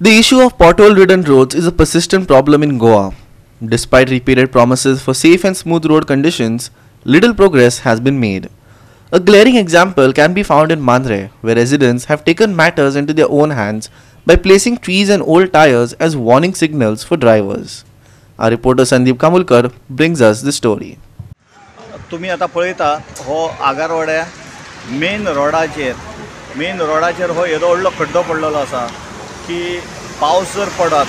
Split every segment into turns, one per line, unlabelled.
The issue of pothole-ridden roads is a persistent problem in Goa. Despite repeated promises for safe and smooth road conditions, little progress has been made. A glaring example can be found in Mandre, where residents have taken matters into their own hands by placing trees and old tires as warning signals for drivers. Our reporter Sandeep Kamulkar brings us the story.
तुम्ही आता पळयता हो आगारवाड्या main रोडाचेर हो येदो व्हडलो खड्डो पडलेलो आसा की पावस जर पडत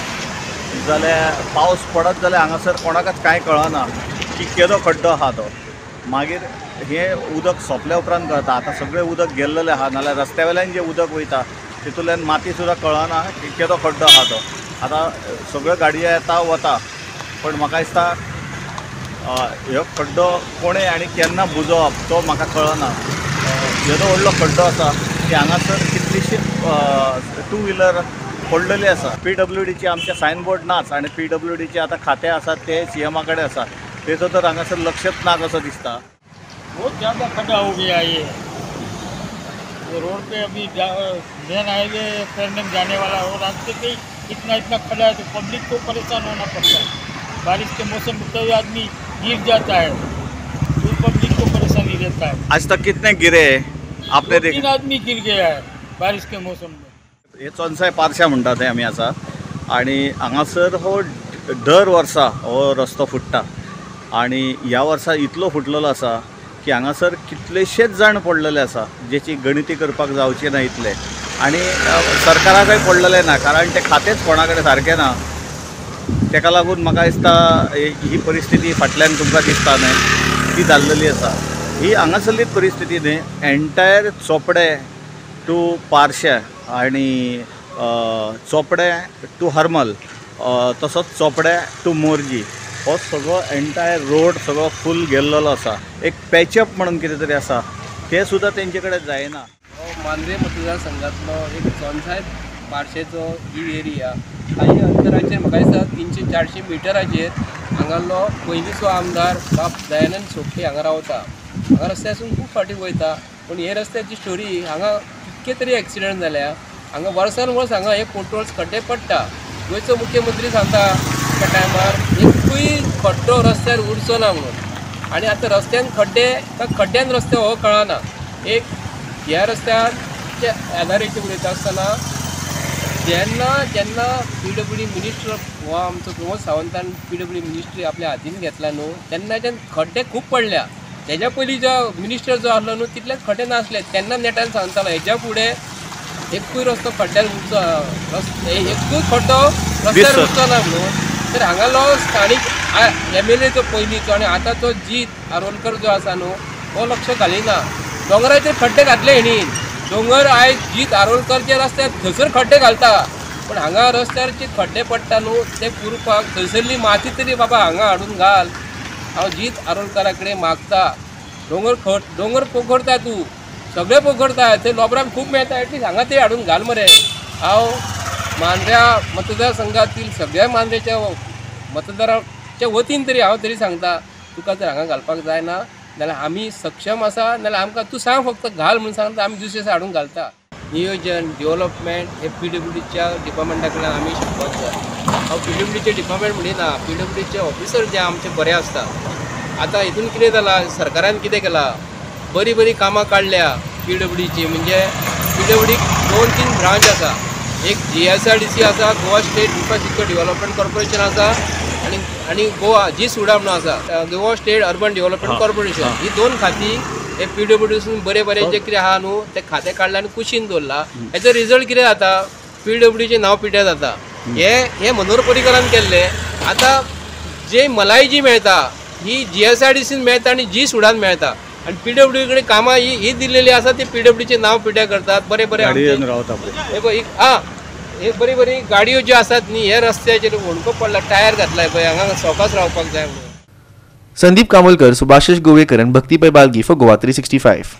जाल्यार हांगासर कोणाकच कांय कळना की केदो खड्डो आहा तो. मागीर हे उदक सोंपल्या उपरांत कळटा. आतां सगळें उदक गेल्लेलें आहा, नाल्यार रस्त्यावेल्यान जें उदक वयता तितूंतल्यान माती सुद्दां कळना की केदो खड्डो आहा तो. आतां सगळ्यो गाडयो येता वता, पण म्हाका दिसता ह्यो खड्डो कोणें आनी केन्ना बुजोवप तो म्हाका कळना. येदो व्हडलो खड्डो आसा की हांगासर कितलीशीं टू व्हिलर पडलेली आसा. PWDचे आमचे सायनबोर्ड नाच आनी PWDचे आतां खातें आसा ते CMA कडेन आसा, तेजो तर हांगासर लक्षच ना कसो दिसता.
बहुत ज़्यादा खड्डा हो गया है ये रोड पे. अभी मेन हाईवे टर्निंग जाने वाला हो, रास्ते पे इतना खड्डा है तो पब्लिक को परेशान होना पड़ता है. बारिश के मौसम में कोई आदमी गिर जाता है तो पब्लिक को परेशानी रहता है.
आज तक कितने गिरे आपने देख?
3 आदमी गिर गया है बारिश के मौसम में.
हे चोनसाय पार्शा म्हणटा ते आमी आसा आनी हांगासर हो दर वर्सा हो रस्तो फुट्टा आनी ह्या वर्सा इतलो फुटलेलो आसा की हांगासर कितलेशेच जाण पडलेले आसा जेची गणिती करपाक जावची ना इतले. आनी सरकाराकय पडलेले ना, कारण ते खातेच कोणा कडेन सारकें ना. तेका लागून म्हाका दिसता ही परिस्थिती फाटल्यान तुमकां दिसता न्हय ती जाल्लेली आसा. ही हांगासरलीच परिस्थिती न्हय, एंटायर चोपडे टू पार्शा आनी चोपडे टू हरमल तसोच चोपडे टू मोरजी हो सगळो एंटायर रोड सगळो फूल गेल्लेलो आसा. एक पॅचअप म्हणून कितें तरी आसा तें सुद्दां तेंचे कडेन जायना.
मांद्रे मतदारसंघातलो एक चोनसाय पार्शेचो ही एरिया काही अंतराचेर म्हाका दिसता 300-400 मिटराचेर हांगालो पयलींचो आमदार बाब दयानंद सोपटे हांगा रावता. हांगा रस्त्यासून खूब फावटी वयता, पूण हे रस्त्याची स्टोरी हांगा कितके तरी एक्सिडंट जाल्या. हांगा वर्सान वर्स हांगा हे पोटहोल्स खड्डे पडटा. गोंयचो मुख्यमंत्री सांगता त्या टायमार एकूय खड्डो रस्त्यार उरचो ना म्हणून. आनी आतां रस्त्यान खड्ड्यान रस्ते हो कळना. एक ह्या रस्त्याच्या आदारीचेर उलयता आसतना जेन्ना PWD मिनिस्टर हो आमचो प्रमोद सावंतान PWD मिनिस्ट्री आपल्या हातीन घेतला न्हू, तेन्नाच्यान खड्डे खूब पडल्या. तेज्या पयलीं जो मिनिस्टर जो आहलो न्हू तितलेच खड्डे नासले. तेन्ना नेटान सांगतालो हेज्या फुडें एकूय रस्तो खड्ड्यान उरचो, एकूय खड्डो रस्त्यार उरचो ना म्हणून. तर हांगालो स्थानीक MLA जो पयलींचो आनी आतांचो जीत आरोलकर जो आसा न्हू हो लक्ष घालिना. दोंगराचेर खड्डे घातले हेणी. दोंगर आयज जीत आरोलकरचे रस्त्यार थंयसर खड्डे घालता, पण हांगा रस्त्यार जे खड्डे पडटा न्हू ते पुरपाक थंयसरली माती तरी बाबा हांगा हाडून घाल. हांव जीत आरोलकरा कडेन मागता. दोंगर पोखरता तूं, सगळे पोखरता, थंय लोबरांक खूब मेळटा, एटलीस्ट हांगा ते हाडून घाल मरे. हांव मांद्र्या मतदारसंघातील सगळ्या मांद्रेच्या मतदाराच्या वतीन तरी हांव तरी सांगता तुका जर हांगा घालपाक जायना जाल्यार आमी सक्षम आसा, नाल्यार आमकां तूं सांग फक्त घाल म्हणून सांगता, आमी दुसरे दिसा हाडून घालता. नियोजन डेव्हलपमेंट हे PWDच्या डिपार्टमेंटा कडल्यान आमी शिकपाक जाय. हांव PWDचे डिपार्टमेंट म्हणिना, PWDचे ऑफिसर जे आमचे बरे आसता. आतां हितून कितें जालां, सरकारान कितें केलां, बरी कामां काडल्या PWDची. म्हणजे PWDक 2-3 ब्रांच आसा. एक GSRDC आसा, Goa state infrastructure development corporation आसा, आनी गोवा सुडा म्हणून आसा, Goa state urban development corporation. ही 2 खाती हे PWDसून बरे जे कितें आहा न्हू ते खातें काडला आनी कुशीन दवरला. हेचो रिजल्ट कितें जाता, PWDचें नांव पिड्ड्यार जाता. हे मनोहर पर्रीकरान केल्ले. आतां जे मलाई जी मेळटा ही GSRDCन मेळटा आनी सुडान मेळटा, आनी PWD कडेन कामां ही दिल्लेली आसा ती PWDचें नांव पिड्ड्यार करतात. बरे हे बरी गाडयो ज्यो आसात न्ही हे रस्त्याचेर वणको पडला, टायर घातलाय पळय, हांगा सवकास रावपाक जाय म्हणून.
Sandeep कामोलकर, Subhashish Govekar and Bhakti Pai Balgi for Goa 365.